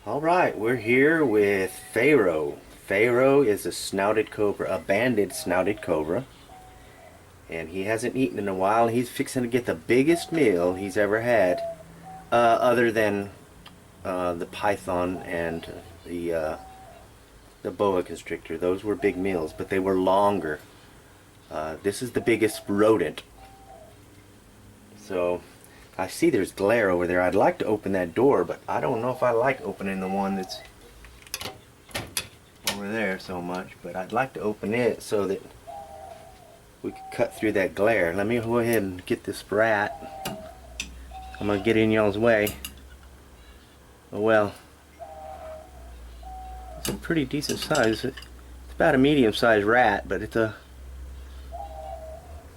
Alright, we're here with Pharoah. Pharoah is a snouted cobra, a banded snouted cobra. And he hasn't eaten in a while. He's fixing to get the biggest meal he's ever had, other than the python and the boa constrictor. Those were big meals, but they were longer. This is the biggest rodent. So I see there's glare over there. I'd like to open that door, but I don't know if I like opening the one that's over there so much. But I'd like to open it so that we could cut through that glare. Let me go ahead and get this rat. I'm gonna get in y'all's way. Oh well, it's a pretty decent size. It's about a medium-sized rat, but it's a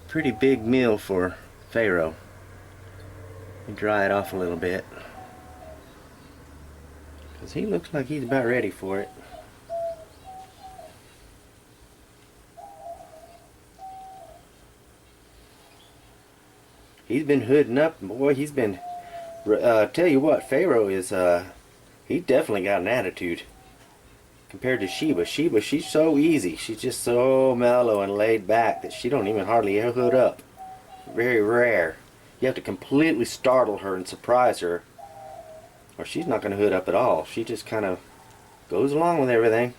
pretty big meal for Pharoah. Let me dry it off a little bit, because he looks like he's about ready for it. He's been hooding up, boy. He's been. Tell you what, Pharoah is. He definitely got an attitude compared to Sheba. Sheba, she's so easy. She's just so mellow and laid back that she don't even hardly hood up. Very rare. You have to completely startle her and surprise her, or she's not going to hood up at all. She just kind of goes along with everything.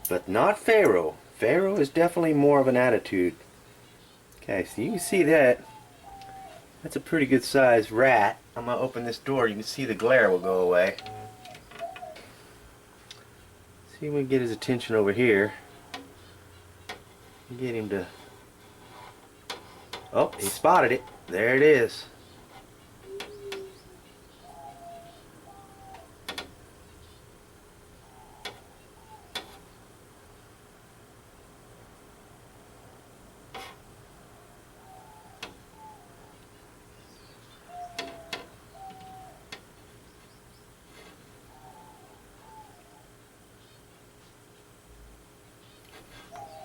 But not Pharoah. Pharoah is definitely more of an attitude. Okay, so you can see that. That's a pretty good sized rat. I'm going to open this door. You can see the glare will go away. See if we can get his attention over here. Get him to... Oh, he spotted it. There it is.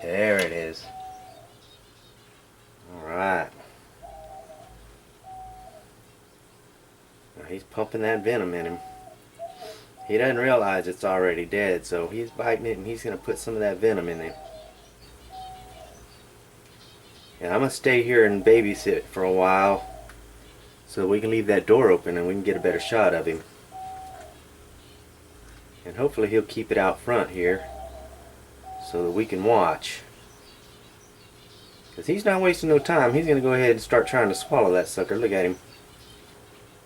There it is. Alright. Now he's pumping that venom in him. He doesn't realize it's already dead, so he's biting it and he's going to put some of that venom in him. And I'm going to stay here and babysit for a while so we can leave that door open and we can get a better shot of him. And hopefully he'll keep it out front here so that we can watch. Because he's not wasting no time. He's going to go ahead and start trying to swallow that sucker. Look at him.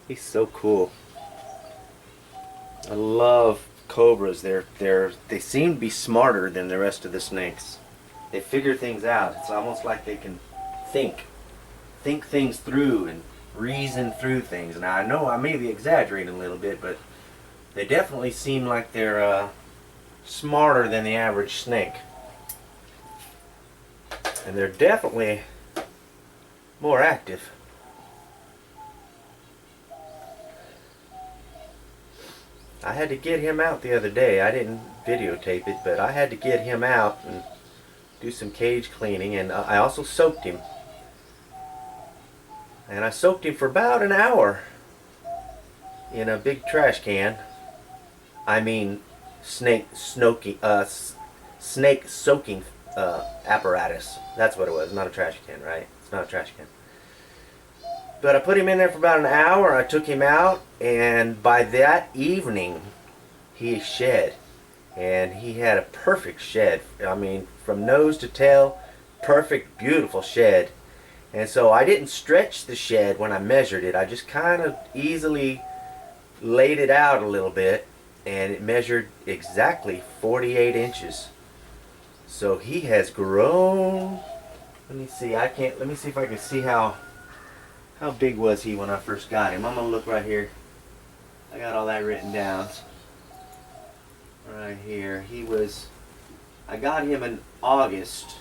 He's so cool. I love cobras. They seem to be smarter than the rest of the snakes. They figure things out. It's almost like they can think things through and reason through things. Now I know I may be exaggerating a little bit, but they definitely seem like they're smarter than the average snake. And they're definitely more active. I had to get him out the other day. I didn't videotape it, but I had to get him out and do some cage cleaning, and I also soaked him. And I soaked him for about an hour in a big trash can. I mean snake soaking apparatus. That's what it was, not a trash can, right? It's not a trash can. But I put him in there for about an hour. I took him out, and by that evening he shed. And he had a perfect shed. I mean, from nose to tail, perfect, beautiful shed. And so I didn't stretch the shed when I measured it. I just kind of easily laid it out a little bit, and it measured exactly 48 inches. So he has grown. Let me see. Let me see if I can see how big was he when I first got him. I'm gonna look right here. I got all that written down. Right here. I got him in August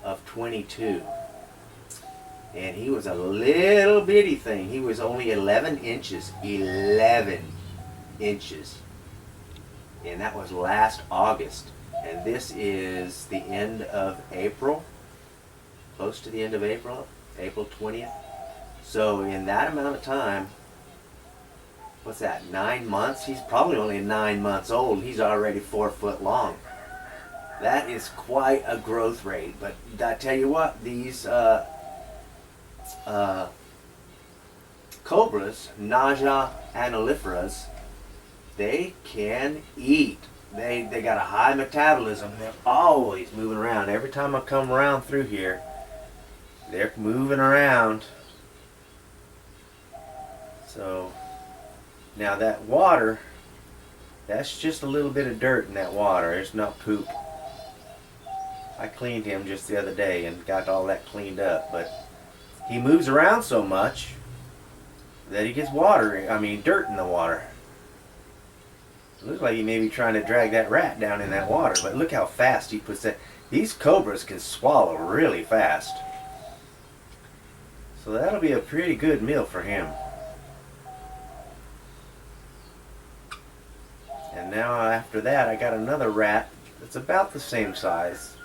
of 22. And he was a little bitty thing. He was only 11 inches. 11 inches. And that was last August. And this is the end of April. Close to the end of April. April 20th. So in that amount of time, what's that, 9 months? He's probably only 9 months old. He's already 4 foot long. That is quite a growth rate. But I tell you what, these cobras, Naja aniliferas, they can eat. They got a high metabolism. They're always moving around. Every time I come around through here, they're moving around. So now that water, that's just a little bit of dirt in that water. It's not poop. I cleaned him just the other day and got all that cleaned up, but he moves around so much that he gets dirt in the water. It looks like he may be trying to drag that rat down in that water, but look how fast he puts that. These cobras can swallow really fast. So that'll be a pretty good meal for him. And now after that, I got another rat that's about the same size.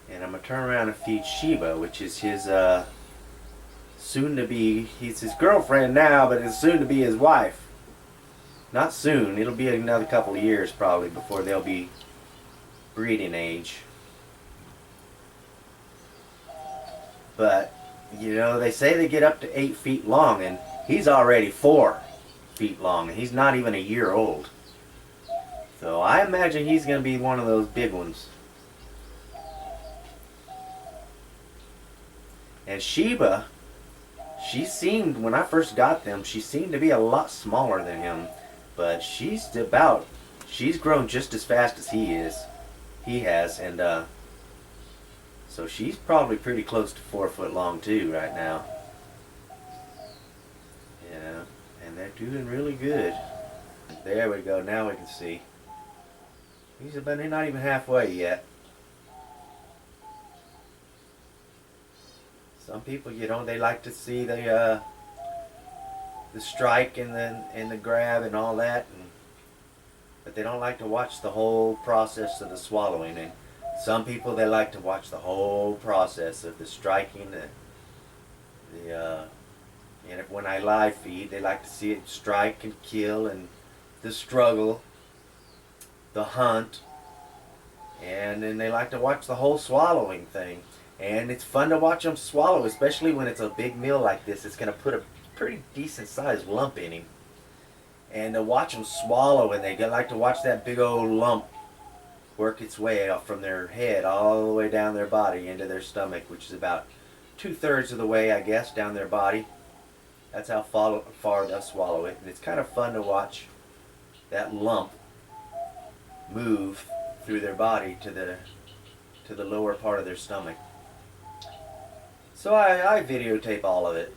And I'm going to turn around and feed Sheba, which is his soon-to-be, he's his girlfriend now, but it's soon-to-be his wife. Not soon, it'll be another couple of years probably before they'll be breeding age. But, you know, they say they get up to 8 feet long, and he's already 4 feet long, and he's not even a year old. So I imagine he's going to be one of those big ones. And Sheba, when I first got them, she seemed to be a lot smaller than him. But she's grown just as fast as he has, and so she's probably pretty close to 4 foot long too right now. Yeah, and they're doing really good. There we go, now we can see. He's not even halfway yet. Some people, you know, they like to see the strike and the grab and all that, but they don't like to watch the whole process of the swallowing. And some people, they like to watch the whole process of the striking, and when I live feed, they like to see it strike and kill, and the struggle, the hunt, and then they like to watch the whole swallowing thing. And it's fun to watch them swallow, especially when it's a big meal like this. It's going to put a pretty decent sized lump in him. And to watch them swallow, and they like to watch that big old lump work its way up from their head all the way down their body into their stomach, which is about 2/3 of the way, I guess, down their body. That's how far they'll swallow it. And it's kind of fun to watch that lump move through their body to the lower part of their stomach. So I videotape all of it.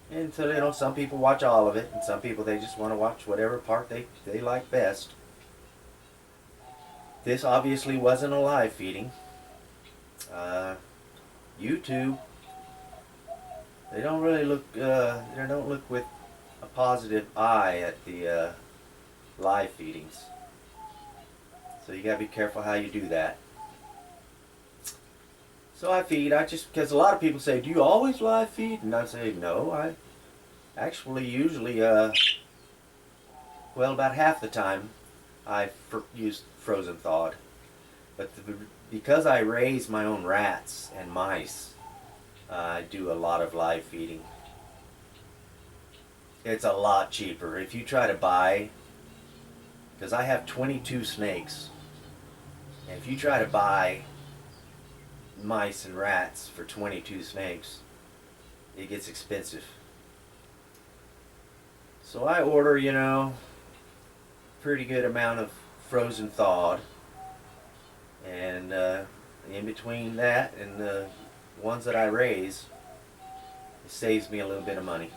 And so, you know, some people watch all of it, and some people, they just want to watch whatever part they like best. This obviously wasn't a live feeding. YouTube, they don't really look, they don't look with a positive eye at the live feedings. So you gotta be careful how you do that. So I feed, because a lot of people say, do you always live feed? And I say, no, I actually usually, well, about half the time I use frozen thawed. But because I raise my own rats and mice, I do a lot of live feeding. It's a lot cheaper. If you try to buy, because I have 22 snakes, and if you try to buy mice and rats for 22 snakes, it gets expensive. So I order, you know, pretty good amount of frozen thawed, and in between that and the ones that I raise, it saves me a little bit of money.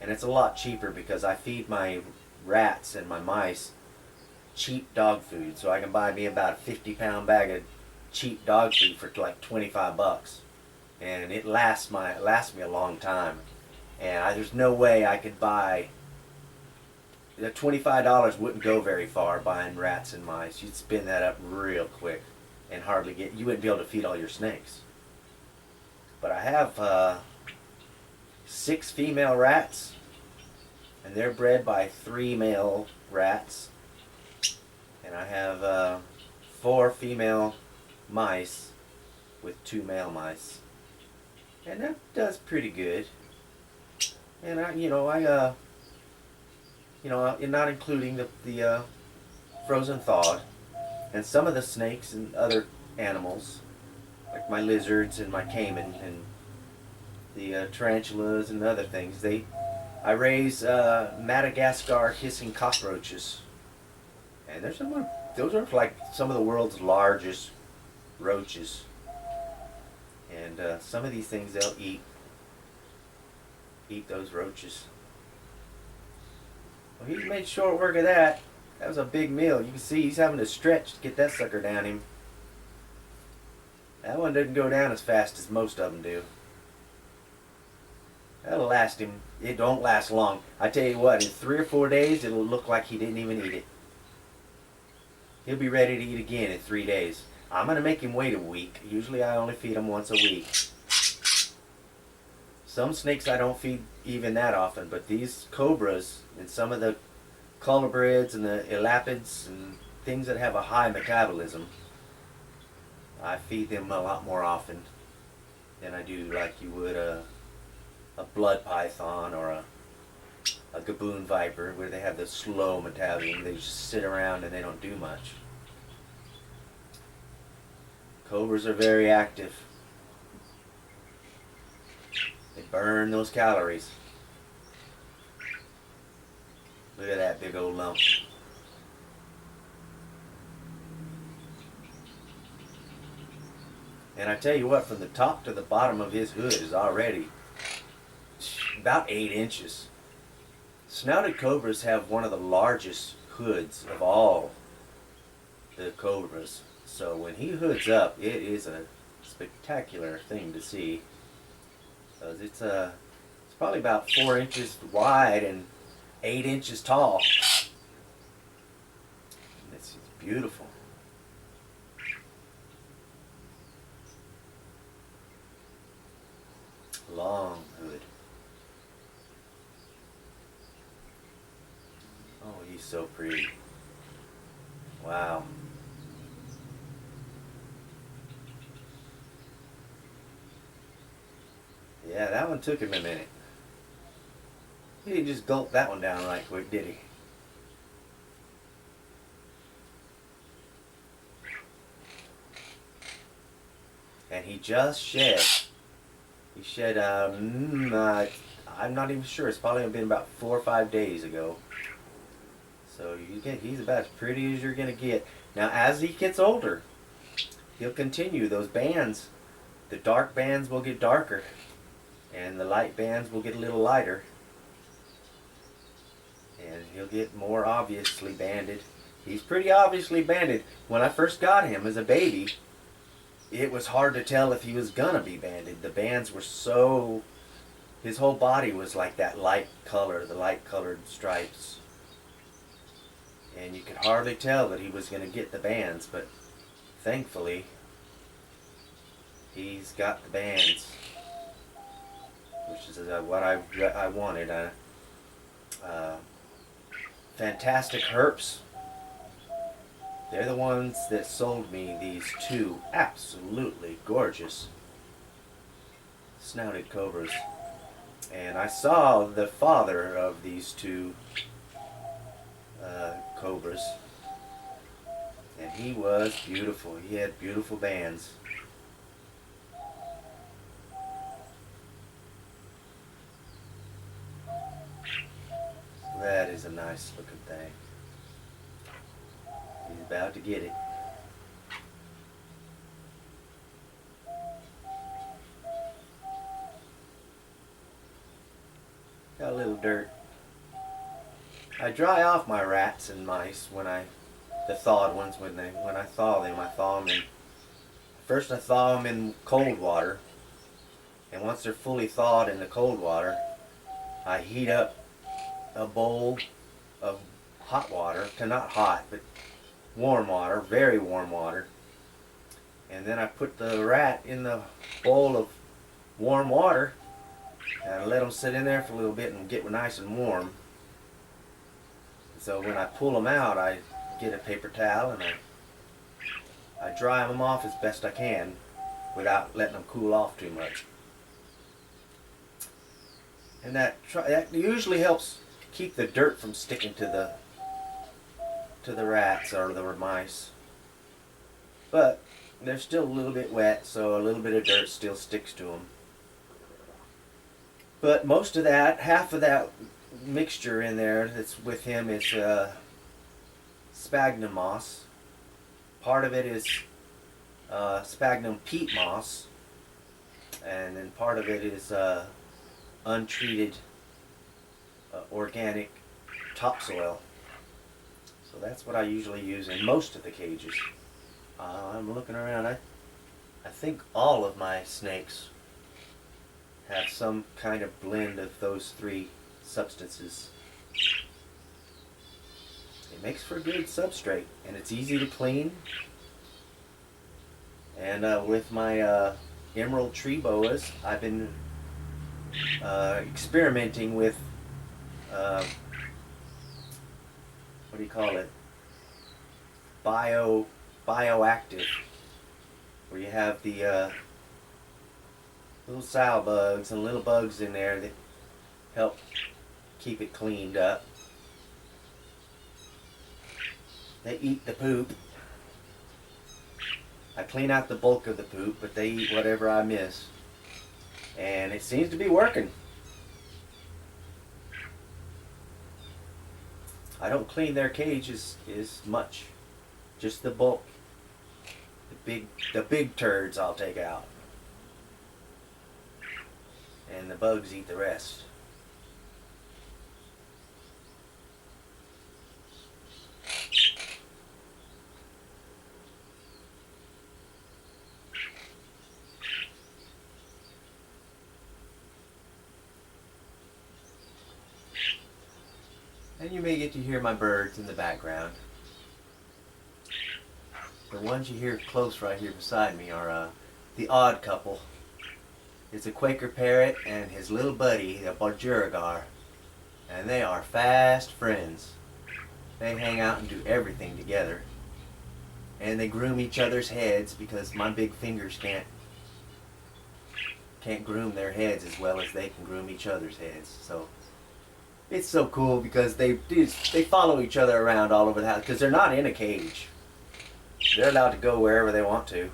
And it's a lot cheaper because I feed my rats and my mice cheap dog food, so I can buy me about a 50-pound bag of cheap dog food for like 25 bucks, and it lasts me a long time. And there's no way I could buy, the $25 wouldn't go very far buying rats and mice. You'd spin that up real quick and you wouldn't be able to feed all your snakes. But I have 6 female rats, and they're bred by 3 male rats. And I have 4 female mice with 2 male mice, and that does pretty good. And not including the frozen thawed, and some of the snakes and other animals, like my lizards and my caiman and the tarantulas and other things. I raise Madagascar hissing cockroaches, and those are like some of the world's largest roaches. And some of these things they'll eat those roaches. Well, he made short work of that. That was a big meal. You can see he's having to stretch to get that sucker down him. That one doesn't go down as fast as most of them do. That'll last him. It don't last long. I tell you what, in 3 or 4 days, it'll look like he didn't even eat it. He'll be ready to eat again in 3 days. I'm going to make him wait a week. Usually I only feed him once a week. Some snakes I don't feed even that often, but these cobras and some of the colubrids and the elapids and things that have a high metabolism, I feed them a lot more often than I do like you would a blood python or a gaboon viper, where they have the slow metabolism. They just sit around and they don't do much. Cobras are very active. They burn those calories. Look at that big old lump. And I tell you what, from the top to the bottom of his hood is already about 8 inches. Snouted cobras have one of the largest hoods of all the cobras. So when he hoods up, it is a spectacular thing to see. Because it's probably about 4 inches wide and 8 inches tall. It's beautiful. Long hood. Oh, he's so pretty. Wow. Yeah, that one took him a minute. He didn't just gulp that one down right quick, did he? And he just shed. He shed, I'm not even sure. It's probably been about 4 or 5 days ago. So he's about as pretty as you're going to get. Now, as he gets older, he'll continue. Those bands, the dark bands will get darker, and the light bands will get a little lighter. And he'll get more obviously banded. He's pretty obviously banded. When I first got him as a baby, it was hard to tell if he was gonna be banded. The bands were so... his whole body was like that light color, the light colored stripes. And you could hardly tell that he was gonna get the bands, but thankfully, he's got the bands, which is what I wanted. Fantastic herps. They're the ones that sold me these 2 absolutely gorgeous snouted cobras. And I saw the father of these 2 cobras, and he was beautiful. He had beautiful bands. That is a nice looking thing. He's about to get it. Got a little dirt. I dry off my rats and mice the thawed ones, when I thaw them in. First I thaw them in cold water, and once they're fully thawed in the cold water, I heat up a bowl of hot water, not hot, but warm water, very warm water. And then I put the rat in the bowl of warm water, and I let them sit in there for a little bit and get nice and warm. So when I pull them out, I get a paper towel and I dry them off as best I can without letting them cool off too much. And that usually helps keep the dirt from sticking to the rats or the mice. But they're still a little bit wet, so a little bit of dirt still sticks to them. But most of that, half of that mixture in there that's with him is sphagnum moss. Part of it is sphagnum peat moss, and then part of it is untreated organic topsoil. So that's what I usually use in most of the cages. I'm looking around. I think all of my snakes have some kind of blend of those three substances. It makes for a good substrate, and it's easy to clean. And with my emerald tree boas, I've been experimenting with what do you call it? Bioactive, where you have the little sow bugs and little bugs in there that help keep it cleaned up. They eat the poop. I clean out the bulk of the poop, but they eat whatever I miss. And it seems to be working. I don't clean their cages as much. Just the bulk. The big turds I'll take out. And the bugs eat the rest. And you may get to hear my birds in the background. The ones you hear close right here beside me are the odd couple. It's a Quaker parrot and his little buddy, a Budgerigar. And they are fast friends. They hang out and do everything together. And they groom each other's heads because my big fingers can't groom their heads as well as they can groom each other's heads. So it's so cool because they follow each other around all over the house because they're not in a cage. They're allowed to go wherever they want to.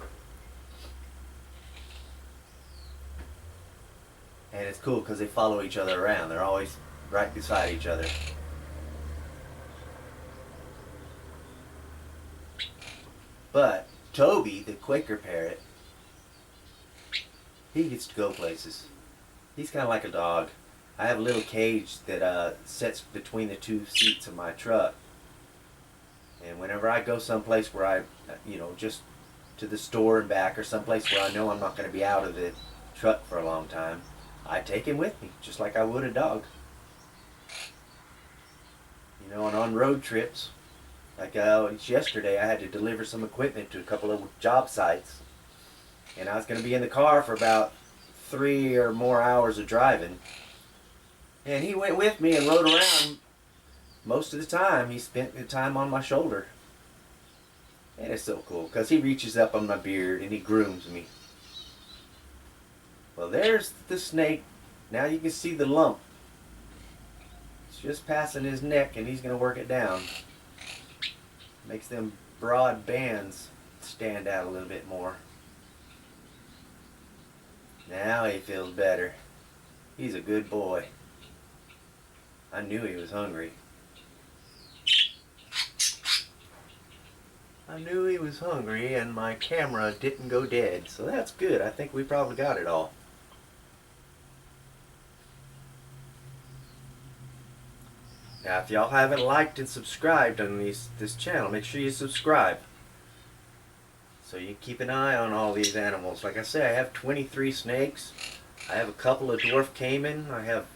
And it's cool because they follow each other around. They're always right beside each other. But Toby, the Quaker parrot, he gets to go places. He's kind of like a dog. I have a little cage that sits between the two seats of my truck. And whenever I go someplace where I, just to the store and back, or someplace where I know I'm not going to be out of the truck for a long time, I take him with me, just like I would a dog. And on road trips, like yesterday, I had to deliver some equipment to a couple of job sites. And I was going to be in the car for about 3 or more hours of driving. And he went with me and rode around. Most of the time, he spent the time on my shoulder. And it's so cool, because he reaches up on my beard and he grooms me. Well, there's the snake. Now you can see the lump. It's just passing his neck, and he's going to work it down. Makes them broad bands stand out a little bit more. Now he feels better. He's a good boy. I knew he was hungry. I knew he was hungry, and my camera didn't go dead, so that's good. I think we probably got it all. Now, if y'all haven't liked and subscribed on this channel, make sure you subscribe, so you keep an eye on all these animals. Like I say, I have 23 snakes. I have a couple of dwarf caiman. I have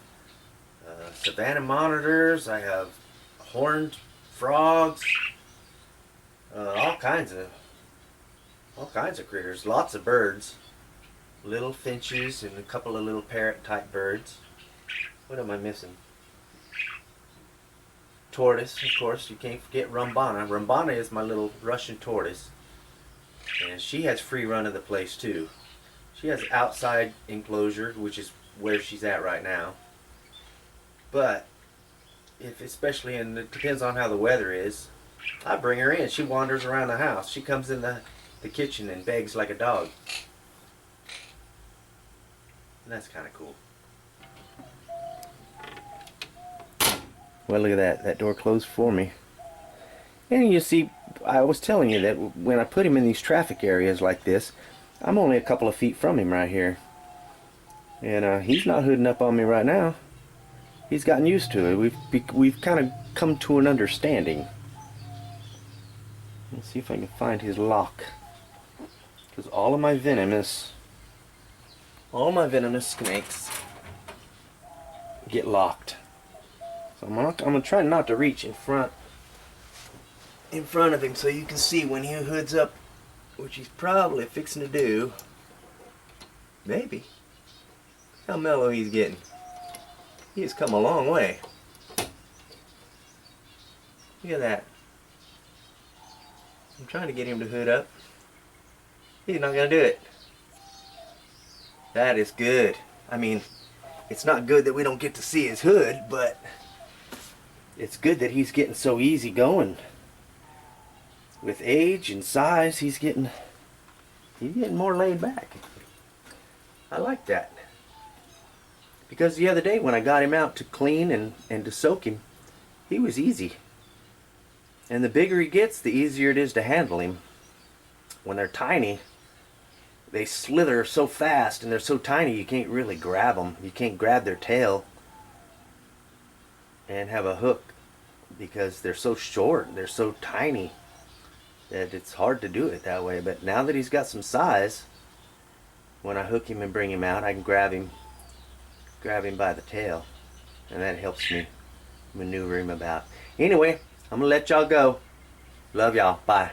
savanna monitors. I have horned frogs. All kinds of critters. Lots of birds. little finches and a couple of little parrot type birds. What am I missing? Tortoise, of course. You can't forget Rumbana. Rumbana is my little Russian tortoise. And she has free run of the place too. She has outside enclosure, which is where she's at right now. But if especially, and it depends on how the weather is, I bring her in. She wanders around the house. She comes in the kitchen and begs like a dog. And that's kind of cool. Well, look at that. That door closed for me. And you see, I was telling you that when I put him in these traffic areas like this, I'm only a couple of feet from him right here. And he's not hooding up on me right now. He's gotten used to it. We've kind of come to an understanding. Let's see if I can find his lock. Because all of my venomous snakes get locked. So I'm gonna try not to reach in front of him so you can see when he hoods up, which he's probably fixing to do. Maybe. How mellow he's getting. He has come a long way. Look at that. I'm trying to get him to hood up. He's not gonna do it. That is good. I mean, it's not good that we don't get to see his hood, but it's good that he's getting so easy going. With age and size, he's getting more laid back. I like that. Because the other day when I got him out to clean and to soak him, he was easy. And the bigger he gets, the easier it is to handle him. When they're tiny, they slither so fast and they're so tiny you can't really grab them. You can't grab their tail and have a hook because they're so short, they're so tiny that it's hard to do it that way. But now that he's got some size, when I hook him and bring him out, I can grab him by the tail, and that helps me maneuver him about. Anyway, I'm gonna let y'all go. Love y'all. Bye.